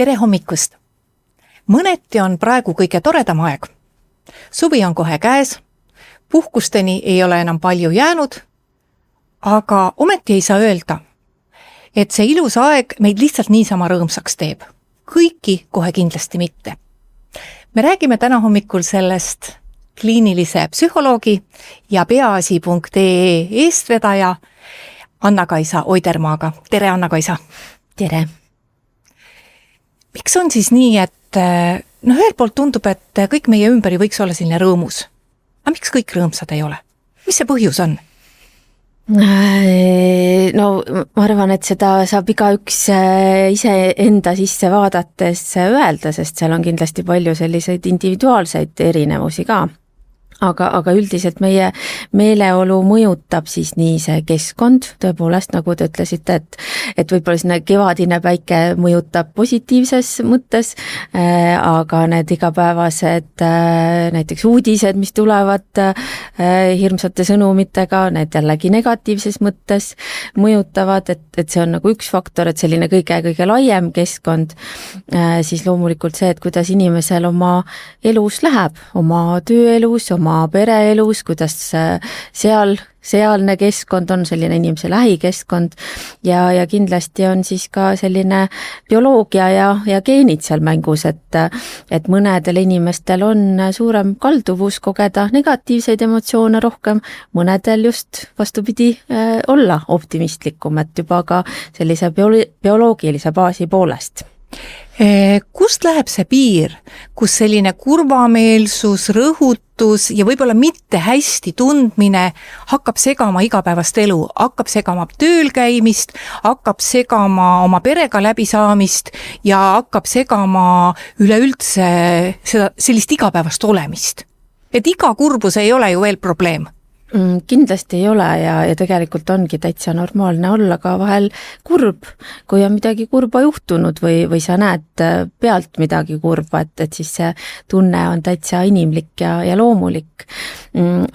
Tere hommikust! Mõneti on praegu kõige toredam aeg. Suvi on kohe käes, puhkusteni ei ole enam palju jäänud, aga ometi ei saa öelda, et see ilus aeg meid lihtsalt niisama rõõmsaks teeb. Kõiki kohe kindlasti mitte. Me räägime täna hommikul sellest kliinilise psühholoogi ja peaasi.ee eestvedaja Anna-Kaisa Oidermaaga. Tere, Anna-Kaisa! Tere! Miks on siis nii, et ühelt poolt tundub, et kõik meie ümberi võiks olla selline rõõmus? Aga miks kõik rõõmsad ei ole? Mis see põhjus on? No ma arvan, et seda saab igaüks ise enda sisse vaadates öelda, sest seal on kindlasti palju selliseid individuaalseid erinevusi ka. Aga üldiselt meie meeleolu mõjutab siis nii see keskkond, tõepoolest, nagu te ütlesite, et võib-olla sinna kevadine päike mõjutab positiivses mõttes, aga need igapäevased näiteks uudised, mis tulevad hirmsate sõnumitega, need jällegi negatiivses mõttes mõjutavad, et see on nagu üks faktor, et selline kõige laiem keskkond, siis loomulikult see, et kuidas inimesel oma elus läheb, oma tööelus, oma pereelus, kuidas sealne keskkond on selline inimese lähikeskkond ja kindlasti on siis ka selline bioloogia ja geenid seal mängus, et mõnedel inimestel on suurem kalduvus kogeda negatiivseid emotsioone rohkem, mõnedel just vastupidi olla optimistlikum, et juba ka sellise bioloogilise baasi poolest. Kust läheb see piir, kus selline kurvameelsus, rõhutus ja võib-olla mitte hästi tundmine hakkab segama igapäevast elu, hakkab segama tööl käimist, hakkab segama oma perega läbisaamist ja hakkab segama üleüldse sellist igapäevast olemist? Et iga kurbus ei ole ju veel probleem. Kindlasti ei ole ja tegelikult ongi täitsa normaalne olla ka vahel kurb, kui on midagi kurba juhtunud või sa näed pealt midagi kurba, et siis see tunne on täitsa inimlik ja loomulik.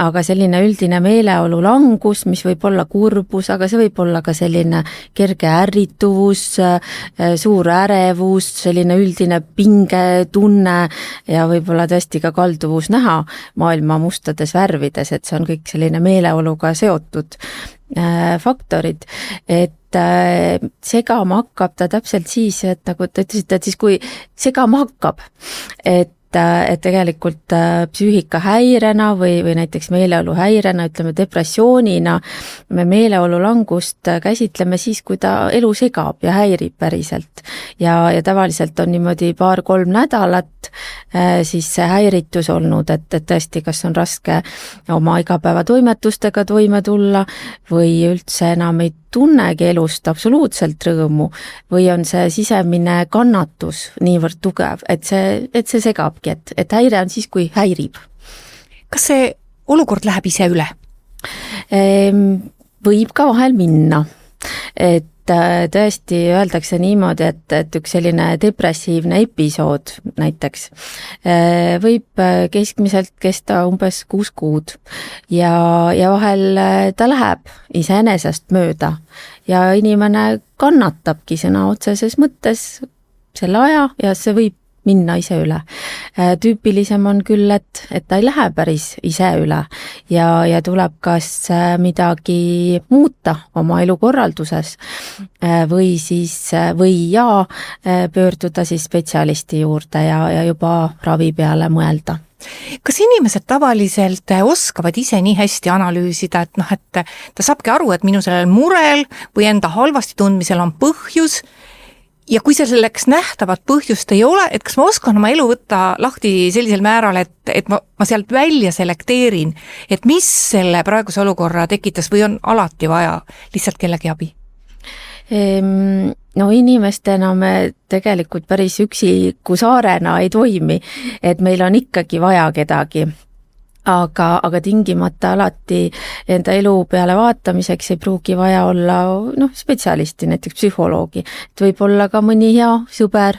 Aga selline üldine meeleolu langus, mis võib olla kurbus, aga see võib olla ka selline kerge ärrituvus, suur ärevus, selline üldine pingetunne ja võib-olla tõesti ka kalduvus näha maailma mustades värvides, et see on kõik selline meeleoluga seotud faktorid, et segama hakkab ta täpselt siis, et nagu te ütlesite, et siis kui segama hakkab, et tegelikult psüühikahäirena või näiteks meeleolu häirena, ütleme depressioonina, me meeleolu langust käsitleme siis, kui ta elu segab ja häirib päriselt. Ja tavaliselt on niimoodi 2-3 nädalat siis see häiritus olnud, et tõesti, kas on raske oma igapäeva toimetustega toime tulla või üldse enam ei tunnegi elust absoluutselt rõõmu või on see sisemine kannatus niivõrd tugev, et see segabki, et häire on siis, kui häirib. Kas see olukord läheb ise üle? Võib ka vahel minna, et tõesti öeldakse niimoodi, et üks selline depressiivne episood näiteks võib keskmiselt kesta umbes 6 kuud ja vahel ta läheb iseenesest mööda ja inimene kannatabki sõna otseses mõttes selle aja ja see võib minna ise üle. Tüüpilisem on küll, et ta ei lähe päris ise üle ja tuleb kas midagi muuta oma elukorralduses või pöörduda siis spetsialisti juurde ja juba ravi peale mõelda. Kas inimesed tavaliselt oskavad ise nii hästi analüüsida, et ta saabki aru, et minu sellel murel või enda halvasti tundmisel on põhjus ja kui selleks nähtavat põhjust ei ole, et kas ma oskan oma elu võtta lahti sellisel määral, et ma sealt välja selekteerin, et mis selle praeguse olukorra tekitas või on alati vaja lihtsalt kellegi abi? No inimestena me tegelikult päris üksiku saarena ei toimi, et meil on ikkagi vaja kedagi. Aga tingimata alati enda elu peale vaatamiseks ei pruugi vaja olla spetsialisti, näiteks psühholoogi. Et võib olla ka mõni hea sõber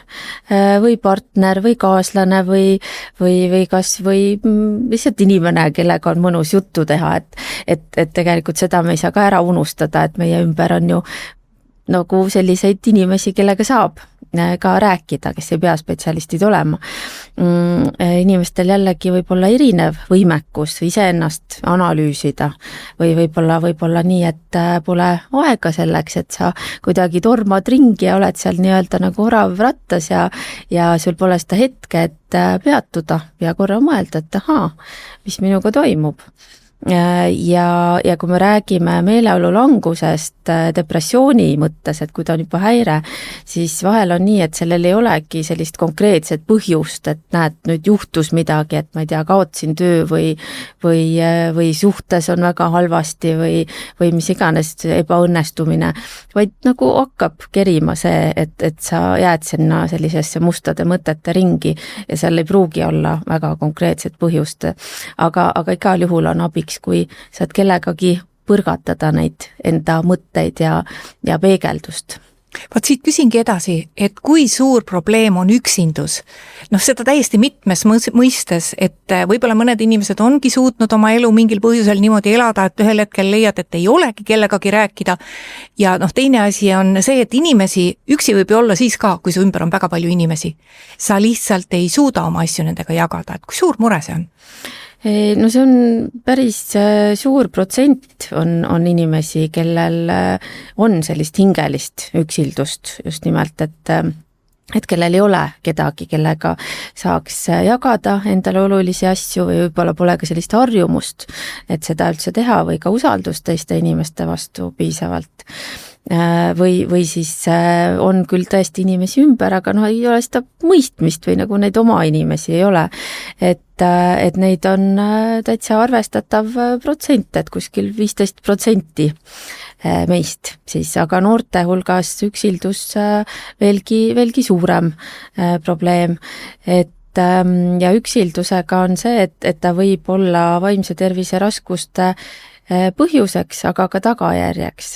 või partner või kaaslane või kas või lihtsalt inimene, kellega on mõnus juttu teha. Et tegelikult seda me ei saa ka ära unustada, et meie ümber on ju nagu selliseid inimesi, kellega saab ka rääkida, kes ei pea spetsialistid olema. Inimestel jällegi võib olla erinev võimekus iseennast analüüsida või võib-olla nii, et pole aega selleks, et sa kuidagi tormad ringi ja oled seal nii-öelda nagu orav rattas ja sul pole seda hetke, et peatuda ja korra mõelda, et ahaa, mis minuga toimub. Ja kui me räägime meeleolu langusest depressiooni mõttes, et kui ta on juba häire, siis vahel on nii, et sellel ei olegi sellist konkreetset põhjust, et näed, nüüd juhtus midagi, et ma ei tea, kaotsin töö või suhtes on väga halvasti või mis iganes ebaõnnestumine, vaid nagu hakkab kerima see, et sa jääd sinna sellisesse mustade mõtete ringi ja seal ei pruugi olla väga konkreetset põhjust, aga igal juhul on abiks, kui saad kellegagi põrgatada neid enda mõtteid ja peegeldust. Vaat siit küsingi edasi, et kui suur probleem on üksindus? Seda täiesti mitmes mõistes, et võib-olla mõned inimesed ongi suutnud oma elu mingil põhjusel niimoodi elada, et ühel hetkel leiad, et ei olegi kellegagi rääkida. Ja teine asi on see, et inimesi üksi võib olla siis ka, kui su ümber on väga palju inimesi. Sa lihtsalt ei suuda oma asju nendega jagada, et kui suur mure see on? No see on päris suur protsent on inimesi, kellel on sellist hingelist üksildust just nimelt, et kellel ei ole kedagi, kellega saaks jagada endale olulisi asju või võib-olla pole ka sellist harjumust, et seda üldse teha või ka usaldust teiste inimeste vastu piisavalt. Või siis on küll tõesti inimesi ümber, aga ei ole seda mõistmist või nagu neid oma inimesi ei ole, et neid on täitsa arvestatav protsent, et kuskil 15% meist siis, aga noorte hulgas üksildus veelgi suurem probleem, ja üksildusega on see, et ta võib olla vaimse tervise raskuste põhjuseks, aga ka tagajärjeks.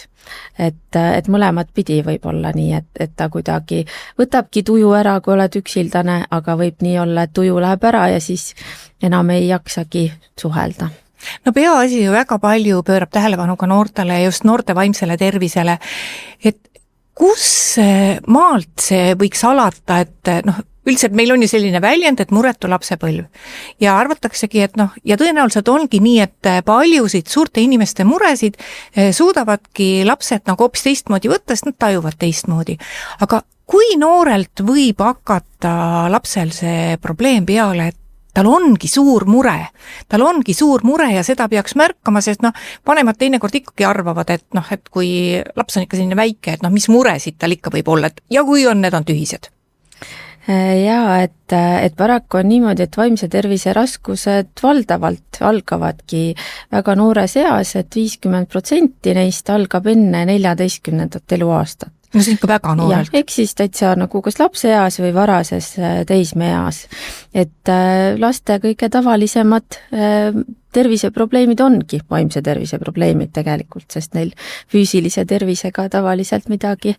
Et mõlemad pidi võib olla nii, et ta kuidagi võtabki tuju ära, kui oled üksildane, aga võib nii olla, et tuju läheb ära ja siis enam ei jaksagi suhelda. Peaasi ju väga palju pöörab tähelepanu ka noortele ja just noorte vaimsele tervisele, et kus maalt see võiks alata, et üldiselt meil on ju selline väljend, et muretu lapsepõlv ja arvataksegi, et ja tõenäoliselt ongi nii, et paljusid suurte inimeste muresid suudavadki lapsed hoopis teistmoodi võtta, sest nad tajuvad teistmoodi. Aga kui noorelt võib hakata lapsel see probleem peale, et tal ongi suur mure ja seda peaks märkama, sest vanemad teinekord ikkagi arvavad, et kui laps on ikka selline väike, et mis muresid tal ikka võib olla, ja kui on, need on tühised. Jaa, et paraku on niimoodi, et vaimse tervise raskused valdavalt algavadki väga noores eas, et 50% neist algab enne 14. eluaastat. See on ikka väga noorelt. Ehk siis täitsa nagu kas lapseeas või varases teismeeas. Et laste kõige tavalisemad terviseprobleemid ongi vaimse tervise probleemid tegelikult, sest neil füüsilise tervisega tavaliselt midagi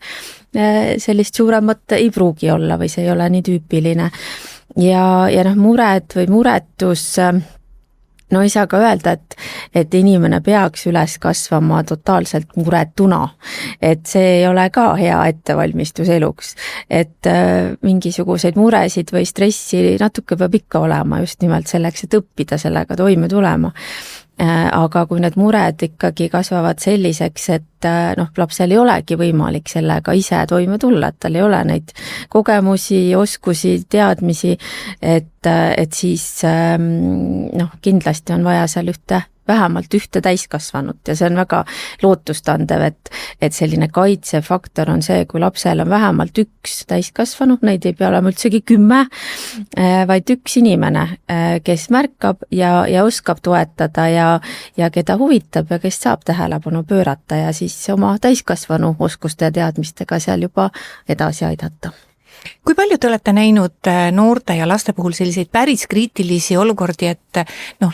sellist suuremat ei pruugi olla või see ei ole nii tüüpiline. Ja mured või muretus, ei saa ka öelda, et inimene peaks üles kasvama totaalselt muretuna, et see ei ole ka hea ettevalmistus eluks, et mingisuguseid muresid või stressi natuke peab ikka olema just nimelt selleks, et õppida sellega toime tulema. Aga kui need mured ikkagi kasvavad selliseks, et lapsel ei olegi võimalik sellega ise toime tulla, et tal ei ole neid kogemusi, oskusi, teadmisi, et siis kindlasti on vaja seal vähemalt ühte täiskasvanut ja see on väga lootustandev, et selline kaitsefaktor on see, kui lapsel on vähemalt üks täiskasvanu, neid ei pea olema üldsegi 10, vaid üks inimene, kes märkab ja oskab toetada ja keda huvitab ja kes saab tähelepanu pöörata ja siis oma täiskasvanu oskuste ja teadmistega seal juba edasi aidata. Kui palju te olete näinud noorte ja laste puhul selliseid päris kriitilisi olukordi, et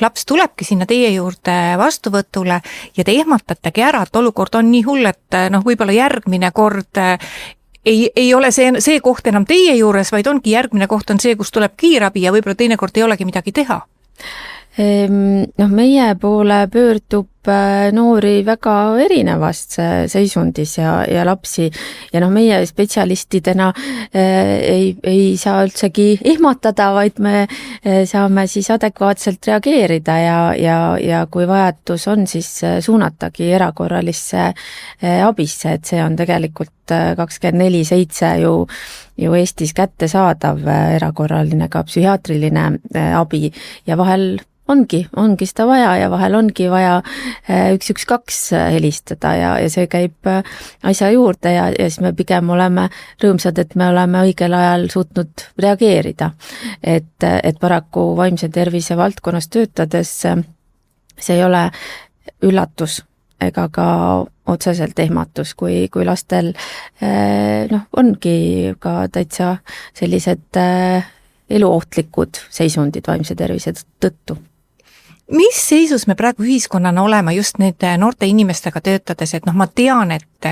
laps tulebki sinna teie juurde vastuvõtule ja te ehmatategi ära, et olukord on nii hull, et võib-olla järgmine kord ei ole see koht enam teie juures, vaid ongi järgmine koht on see, kus tuleb kiirabi ja võib-olla teinekord ei olegi midagi teha? Meie poole pöördub noori väga erinevast seisundis ja lapsi ja meie spetsialistidena ei saa üldsegi ehmatada, vaid me saame siis adekvaatselt reageerida ja kui vajadus on, siis suunatagi erakorralisse abisse, et see on tegelikult 24/7 ju Eestis kättesaadav erakorraline ka psühhiaatriline abi ja vahel ongi seda vaja ja vahel ongi vaja 112 helistada ja see käib asja juurde ja siis me pigem oleme rõõmsad, et me oleme õigel ajal suutnud reageerida. Et paraku vaimse tervise valdkonnas töötades see ei ole üllatus ega ka otseselt ehmatus, kui lastel ongi ka täitsa sellised eluohtlikud seisundid vaimse tervise tõttu. Mis seisus me praegu ühiskonnana oleme just nüüd noorte inimestega töötades, et ma tean, et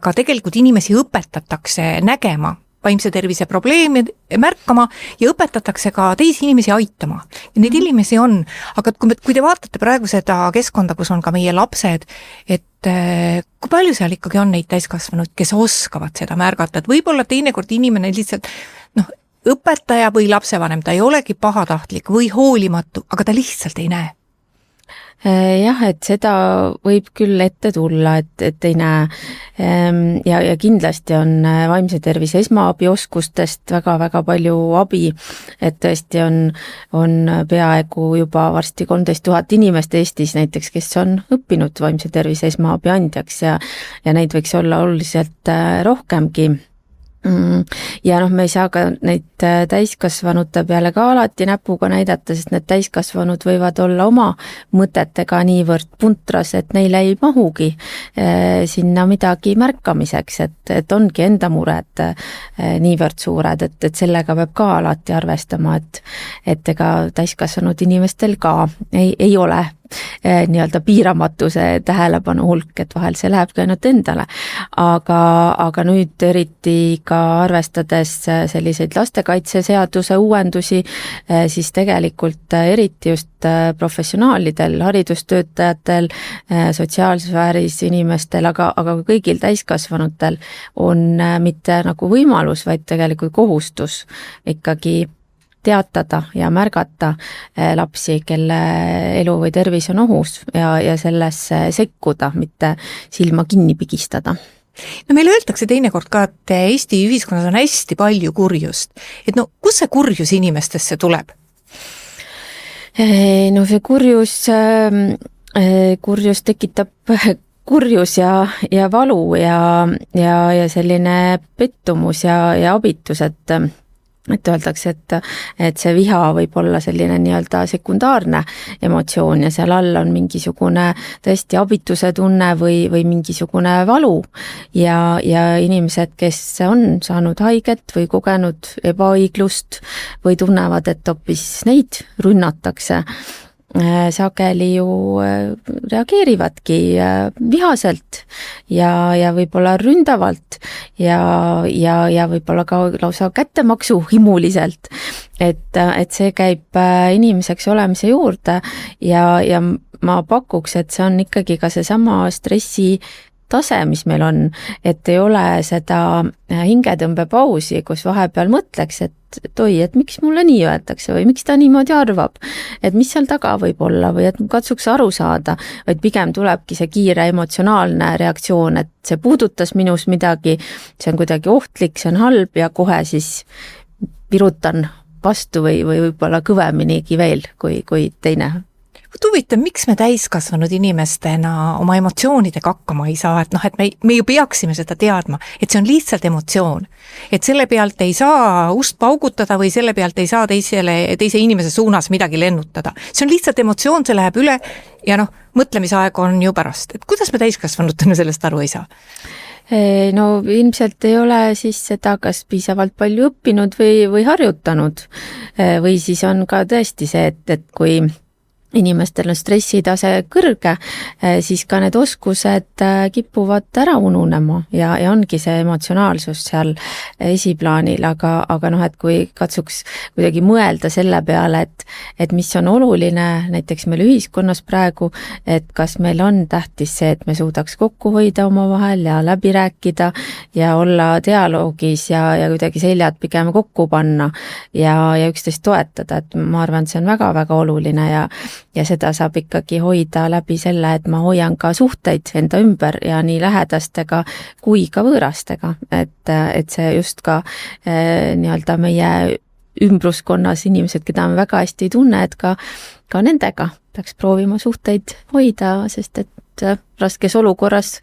ka tegelikult inimesi õpetatakse nägema vaimse tervise probleemi, märkama ja õpetatakse ka teisi inimesi aitama. Ja neid inimesi on, aga kui te vaatate praegu seda keskkonda, kus on ka meie lapsed, et kui palju seal ikkagi on neid täiskasvanud, kes oskavad seda märgata, et võib-olla teinekord inimene lihtsalt õpetaja või lapsevanem, ta ei olegi pahatahtlik või hoolimatu, aga ta lihtsalt ei näe. Jah, et seda võib küll ette tulla, et ei näe ja kindlasti on vaimse tervise esmaabioskustest väga palju abi, et tõesti on peaaegu juba varsti 13 000 inimest Eestis näiteks, kes on õppinud vaimse tervise esmaabi andjaks ja neid võiks olla oluliselt rohkemgi. Ja me ei saa ka neid täiskasvanute peale ka alati näpuga näidata, sest need täiskasvanud võivad olla oma mõtetega niivõrd puntras, et neile ei mahugi sinna midagi märkamiseks, et ongi enda mured niivõrd suured, et sellega peab ka alati arvestama, et ega täiskasvanud inimestel ka ei ole nii-öelda piiramatuse tähelepanu hulk, et vahel see lähebki ainult endale. Aga nüüd eriti ka arvestades selliseid lastekaitseseaduse uuendusi, siis tegelikult eriti just professionaalidel, haridustöötajatel, sotsiaalsfääris inimestel, aga kõigil täiskasvanutel on mitte nagu võimalus, vaid tegelikult kohustus ikkagi teatada ja märgata lapsi, kelle elu või tervis on ohus ja sellesse sekkuda, mitte silma kinni pigistada. Meile öeldakse teinekord ka, et Eesti ühiskonnas on hästi palju kurjust. Et kus see kurjus inimestesse tuleb? See kurjus tekitab kurjus ja valu ja selline pettumus ja abitus, et öeldakse, et see viha võib olla selline nii-öelda sekundaarne emotsioon ja seal all on mingisugune tõesti abituse tunne või mingisugune valu ja inimesed, kes on saanud haiget või kogenud ebaõiglust või tunnevad, et hoopis neid rünnatakse, sageli ju reageerivadki vihaselt ja võib-olla ründavalt ja võib-olla ka lausa kättemaksu himuliselt, et see käib inimeseks olemise juurde ja ma pakuks, et see on ikkagi ka seesama stressi tase, mis meil on, et ei ole seda hingetõmbepausi, kus vahepeal mõtleks, et oi, et miks mulle nii öeldakse või miks ta niimoodi arvab, et mis seal taga võib olla või et katsuks aru saada, vaid pigem tulebki see kiire emotsionaalne reaktsioon, et see puudutas minus midagi, see on kuidagi ohtlik, see on halb ja kohe siis virutan vastu või võib-olla kõveminigi veel kui teine. Huvitav, miks me täiskasvanud inimestena oma emotsioonidega hakkama ei saa, et me ju peaksime seda teadma, et see on lihtsalt emotsioon. Et selle pealt ei saa ust paugutada või selle pealt ei saa teise inimese suunas midagi lennutada. See on lihtsalt emotsioon, see läheb üle ja mõtlemisaeg on ju pärast. Et kuidas me täiskasvanutena sellest aru ei saa? Ilmselt ei ole siis seda kas piisavalt palju õppinud või harjutanud või siis on ka tõesti see, et kui inimestel on stressitase kõrge, siis ka need oskused kipuvad ära ununema ja ongi see emotsionaalsus seal esiplaanil, aga noh, et kui katsuks kuidagi mõelda selle peale, et mis on oluline näiteks meil ühiskonnas praegu, et kas meil on tähtis see, et me suudaks kokku hoida omavahel ja läbi rääkida ja olla dialoogis ja kuidagi seljad pigem kokku panna ja üksteist toetada, et ma arvan, et see on väga-väga oluline ja seda saab ikkagi hoida läbi selle, et ma hoian ka suhteid enda ümber ja nii lähedastega kui ka võõrastega, et see just ka nii-öelda meie ümbruskonnas inimesed, keda me väga hästi ei tunne, et ka nendega peaks proovima suhteid hoida, sest et raskes olukorras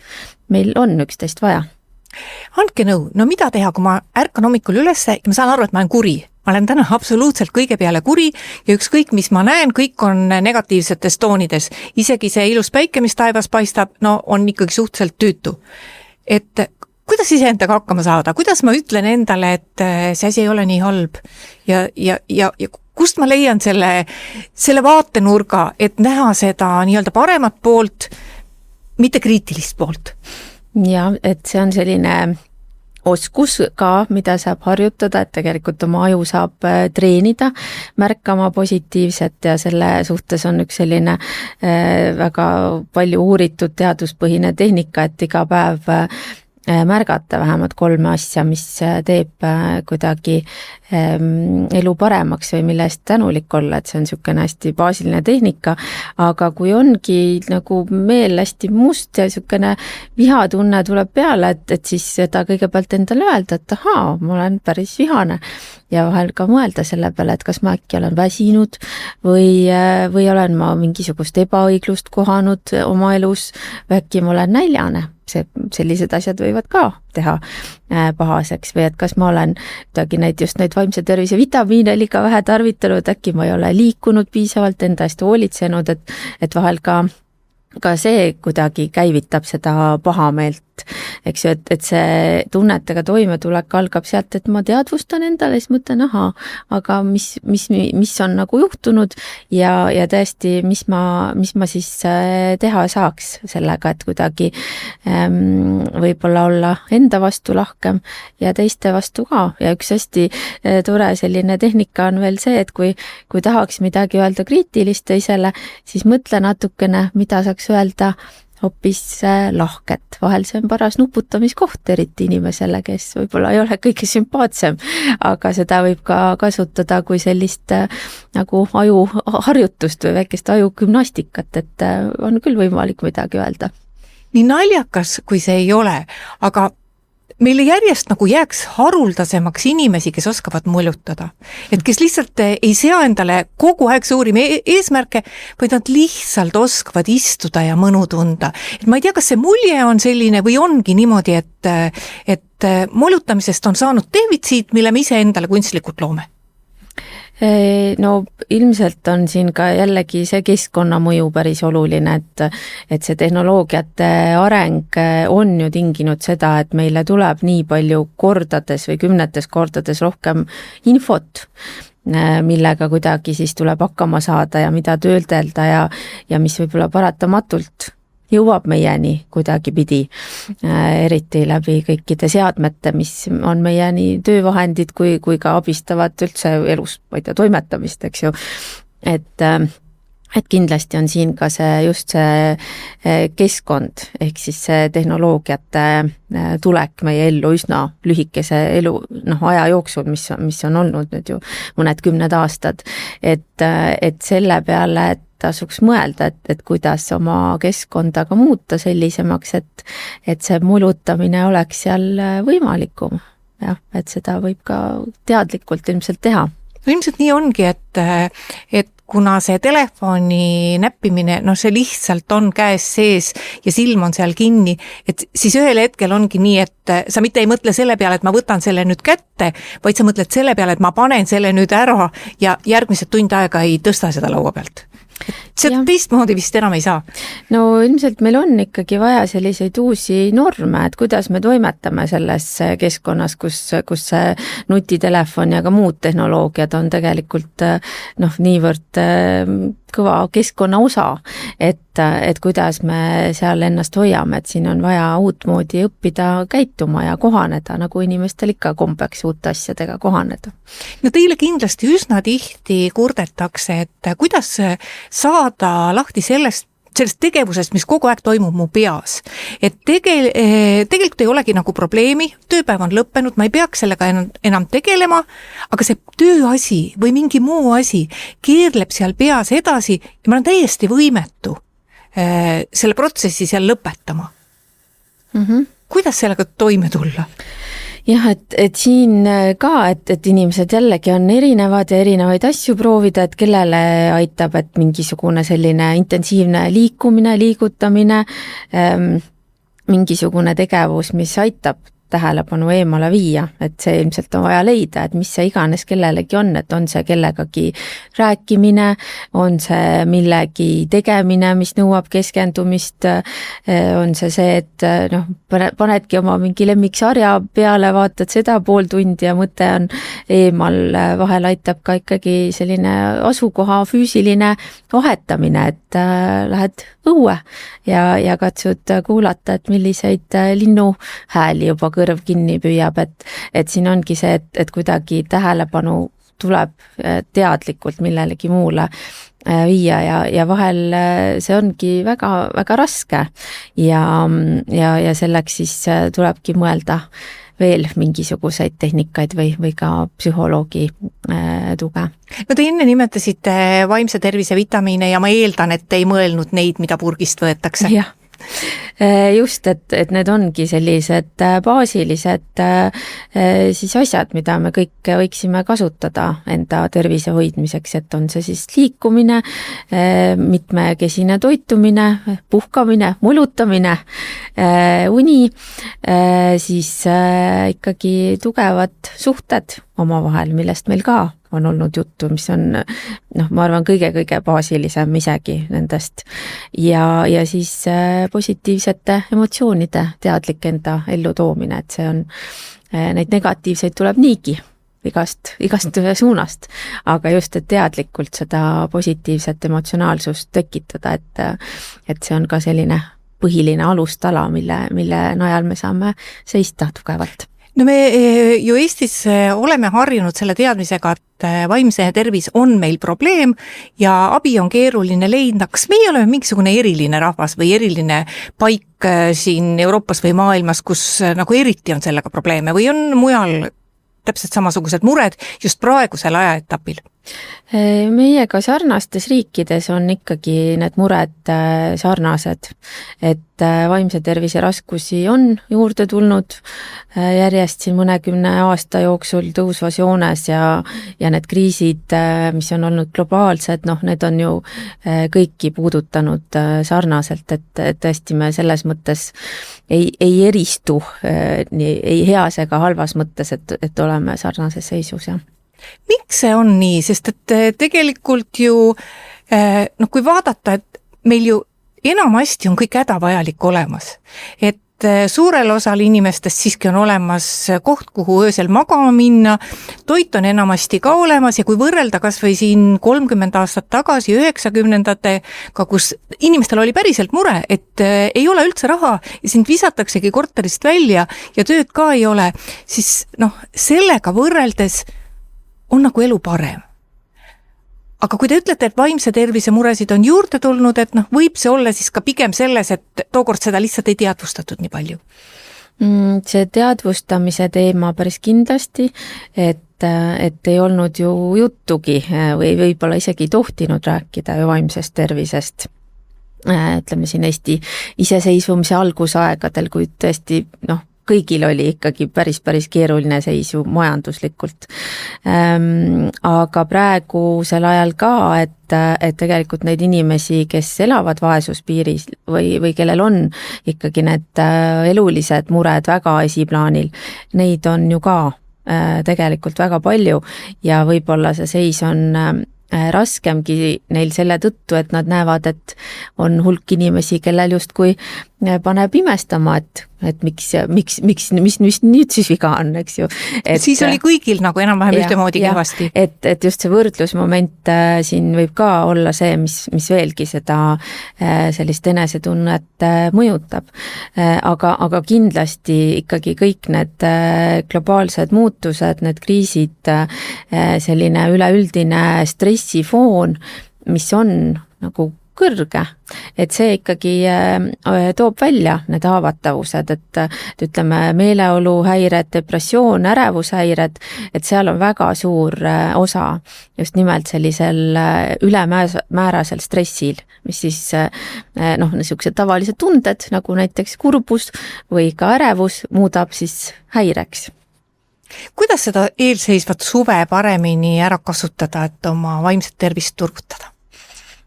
meil on üksteist vaja. Andke nõu, no mida teha, kui ma ärkan hommikul üles ja ma saan aru, et ma olen kuri. Ma olen täna absoluutselt kõige peale kuri ja ükskõik, mis ma näen, kõik on negatiivsetes toonides. Isegi see ilus päike, mis taevas paistab, no on ikkagi suhteliselt tüütu. Et kuidas iseendaga hakkama saada? Kuidas ma ütlen endale, et see asi ei ole nii halb? Ja kust ma leian selle vaatenurga, et näha seda nii-öelda paremat poolt, mitte kriitilist poolt? Ja, et see on selline oskus ka, mida saab harjutada, et tegelikult oma aju saab treenida, märkama positiivset ja selle suhtes on üks selline väga palju uuritud teaduspõhine tehnika, et iga päev märgata vähemalt 3 asja, mis teeb kuidagi elu paremaks või mille eest tänulik olla, et see on niisugune hästi baasiline tehnika, aga kui ongi nagu meel hästi must ja niisugune vihatunne tuleb peale, et siis seda kõigepealt endale öelda, et ahaa, ma olen päris vihane ja vahel ka mõelda selle peale, et kas ma äkki olen väsinud või olen ma mingisugust ebaõiglust kohanud oma elus või äkki ma olen näljane. Sellised asjad võivad ka teha pahaseks või et kas ma olen just neid vaimse tervise vitamiine liiga vähe tarvitanud, äkki ma ei ole liikunud piisavalt, enda eest hoolitsenud, et vahel ka see kuidagi käivitab seda pahameelt, eks ju, et see tunnetega toimetulek algab sealt, et ma teadvustan endale, siis mõtlen, aga mis on nagu juhtunud ja tõesti, mis ma siis teha saaks sellega, et kuidagi võib-olla olla enda vastu lahkem ja teiste vastu ka. Ja üks hästi tore selline tehnika on veel see, et kui tahaks midagi öelda kriitilist teisele, siis mõtle natukene, mida saaks öelda hoopis lahket. Vahel see on paras nuputamiskoht eriti inimesele, kes võib-olla ei ole kõige sümpaatsem, aga seda võib ka kasutada kui sellist nagu ajuharjutust või väikest ajugümnastikat, et on küll võimalik midagi öelda. Nii naljakas, kui see ei ole, aga meile järjest nagu jääks haruldasemaks inimesi, kes oskavad molutada. Et kes lihtsalt ei sea endale kogu aeg suurim eesmärke, vaid nad lihtsalt oskavad istuda ja mõnu tunda. Et ma ei tea, kas see mulje on selline või ongi niimoodi, et molutamisest on saanud defitsiit, mille me ise endale kunstlikult loome. No ilmselt on siin ka jällegi see keskkonnamõju päris oluline, et see tehnoloogiate areng on ju tinginud seda, et meile tuleb nii palju kordades või 10 kordades rohkem infot, millega kuidagi siis tuleb hakkama saada ja mida töödelda ja mis võib-olla paratamatult jõuab meieni kuidagi pidi, eriti läbi kõikide seadmete, mis on meieni töövahendid kui ka abistavad üldse elus, ma ei tea, toimetamist, eks ju. Et kindlasti on siin ka just see keskkond, ehk siis see tehnoloogiate tulek meie ellu üsna lühikese aja jooksul, mis on olnud nüüd ju mõned 10 aastad, et selle peale, et tasuks mõelda, et kuidas oma keskkonda ka muuta sellisemaks, et see mulutamine oleks seal võimalikum. Jah, et seda võib ka teadlikult ilmselt teha. Ilmselt nii ongi, et kuna see telefoni näppimine, see lihtsalt on käes sees ja silm on seal kinni, et siis ühel hetkel ongi nii, et sa mitte ei mõtle selle peale, et ma võtan selle nüüd kätte, vaid sa mõtled selle peale, et ma panen selle nüüd ära ja järgmised tund aega ei tõsta seda laua pealt. See teistmoodi vist enam ei saa. No ilmselt meil on ikkagi vaja selliseid uusi norme, et kuidas me toimetame selles keskkonnas, kus see nutitelefon ja ka muud tehnoloogiad on tegelikult niivõrd kõva keskkonna osa, et kuidas me seal ennast hoiame, et siin on vaja uutmoodi õppida käituma ja kohaneda, nagu inimestel ikka kombeks uute asjadega kohaneda. No teile kindlasti üsna tihti kurdetakse, et kuidas saada lahti sellest tegevusest, mis kogu aeg toimub mu peas. Et tegelikult ei olegi nagu probleemi, tööpäev on lõppenud, ma ei peaks sellega enam tegelema, aga see tööasi või mingi muu asi keerleb seal peas edasi ja ma olen täiesti võimetu selle protsessi seal lõpetama. Kuidas sellega toime tulla? Jah, et siin ka, et inimesed jällegi on erinevad ja erinevaid asju proovida, et kellele aitab, et mingisugune selline intensiivne liigutamine, mingisugune tegevus, mis aitab tähelepanu eemale viia, et see ilmselt on vaja leida, et mis see iganes kellelegi on, et on see kellegagi rääkimine, on see millegi tegemine, mis nõuab keskendumist, on see, et panedki oma mingi lemmiksarja peale, vaatad seda pool tundi ja mõte on eemal, vahel aitab ka ikkagi selline asukoha füüsiline vahetamine, et lähed õue ja katsud kuulata, et milliseid linnuhääli juba kõrv kinni püüab, et siin ongi see, et kuidagi tähelepanu tuleb teadlikult millelegi muule viia ja vahel see ongi väga, väga raske ja selleks siis tulebki mõelda veel mingisuguseid tehnikaid või ka psühholoogi tuge. No te enne nimetasite vaimse tervise vitamiine ja ma eeldan, et ei mõelnud neid, mida purgist võetakse. Jah. Just, et need ongi sellised baasilised siis asjad, mida me kõik võiksime kasutada enda tervise hoidmiseks, et on see siis liikumine, mitmekesine toitumine, puhkamine, mulutamine, uni, siis ikkagi tugevad suhted omavahel, millest meil ka on olnud juttu, mis on, ma arvan, kõige baasilisem isegi nendest. Ja siis positiivsete emotsioonide teadlik enda ellu toomine, et see on, neid negatiivseid tuleb niigi igast suunast, aga just, et teadlikult seda positiivset emotsionaalsust tekitada, et see on ka selline põhiline alustala, mille najal me saame seista tugevalt. No me ju Eestis oleme harjunud selle teadmisega, et vaimse tervis on meil probleem ja abi on keeruline leida. Kas meie oleme mingisugune eriline rahvas või eriline paik siin Euroopas või maailmas, kus nagu eriti on sellega probleeme või on mujal täpselt samasugused mured just praegusel ajaetapil? Meiega sarnastes riikides on ikkagi need mured sarnased, et vaimse tervise raskusi on juurde tulnud järjest siin mõnekümne aasta jooksul tõusvas joones ja need kriisid, mis on olnud globaalsed, need on ju kõiki puudutanud sarnaselt, et tõesti me selles mõttes ei eristu ei heas ega halvas mõttes, et oleme sarnases seisus, jah. Miks see on nii? Sest et tegelikult ju, kui vaadata, et meil ju enamasti on kõik hädavajalik olemas. Et suurel osal inimestest siiski on olemas koht, kuhu öösel magama minna, toit on enamasti ka olemas ja kui võrrelda kas või siin 30 aastat tagasi 90-ndatega, kus inimestel oli päriselt mure, et ei ole üldse raha ja sind visataksegi korterist välja ja tööd ka ei ole, siis sellega võrreldes on nagu elu parem. Aga kui te ütlete, et vaimse tervise muresid on juurde tulnud, et võib see olla siis ka pigem selles, et tookord seda lihtsalt ei teadvustatud nii palju? See teadvustamise teema päris kindlasti, et ei olnud ju juttugi või võib-olla isegi tohtinud rääkida ju vaimsest tervisest. Ütleme siin Eesti iseseisvumise algusaegadel, kui tõesti kõigil oli ikkagi päris keeruline seisu majanduslikult. Aga praegusel ajal ka, et tegelikult neid inimesi, kes elavad vaesuspiiris või kellel on ikkagi need elulised mured väga esiplaanil, neid on ju ka tegelikult väga palju ja võib-olla see seis on raskemgi neil selle tõttu, et nad näevad, et on hulk inimesi, kellel justkui paneb imestama, et mis nüüd siis viga on, eks ju. Siis oli kõigil nagu enam-vähem ühtemoodi kehvasti. Et just see võrdlusmoment siin võib ka olla see, mis veelgi seda sellist enesetunnet mõjutab. Aga kindlasti ikkagi kõik need globaalsed muutused, need kriisid, selline üleüldine stressifoon, mis on nagu kõrge, et see ikkagi toob välja need haavatavused, et ütleme meeleoluhäired, depressioon, ärevushäired, et seal on väga suur osa just nimelt sellisel ülemäärasel stressil, mis siis niisugused tavalised tunded, nagu näiteks kurbus või ka ärevus muudab siis häireks. Kuidas seda eelseisvat suve paremini ära kasutada, et oma vaimset tervist turgutada?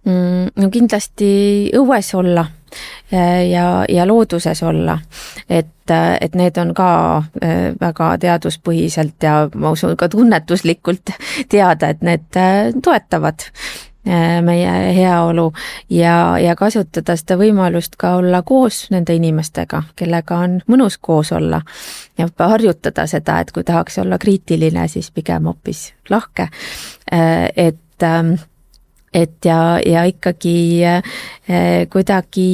No kindlasti õues olla ja looduses olla, et need on ka väga teaduspõhiselt ja ma usun ka tunnetuslikult teada, et need toetavad meie heaolu ja kasutada seda võimalust ka olla koos nende inimestega, kellega on mõnus koos olla ja harjutada seda, et kui tahaks olla kriitiline, siis pigem hoopis lahke, et ja ikkagi kuidagi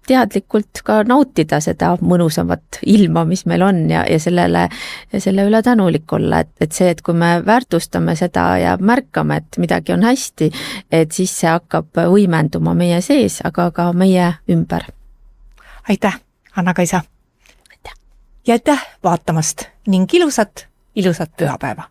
teadlikult ka nautida seda mõnusamat ilma, mis meil on ja selle üle tänulik olla, et see, et kui me väärtustame seda ja märkame, et midagi on hästi, et siis see hakkab võimenduma meie sees, aga ka meie ümber. Aitäh, Anna-Kaisa! Aitäh! Ja aitäh vaatamast ning ilusat pühapäeva!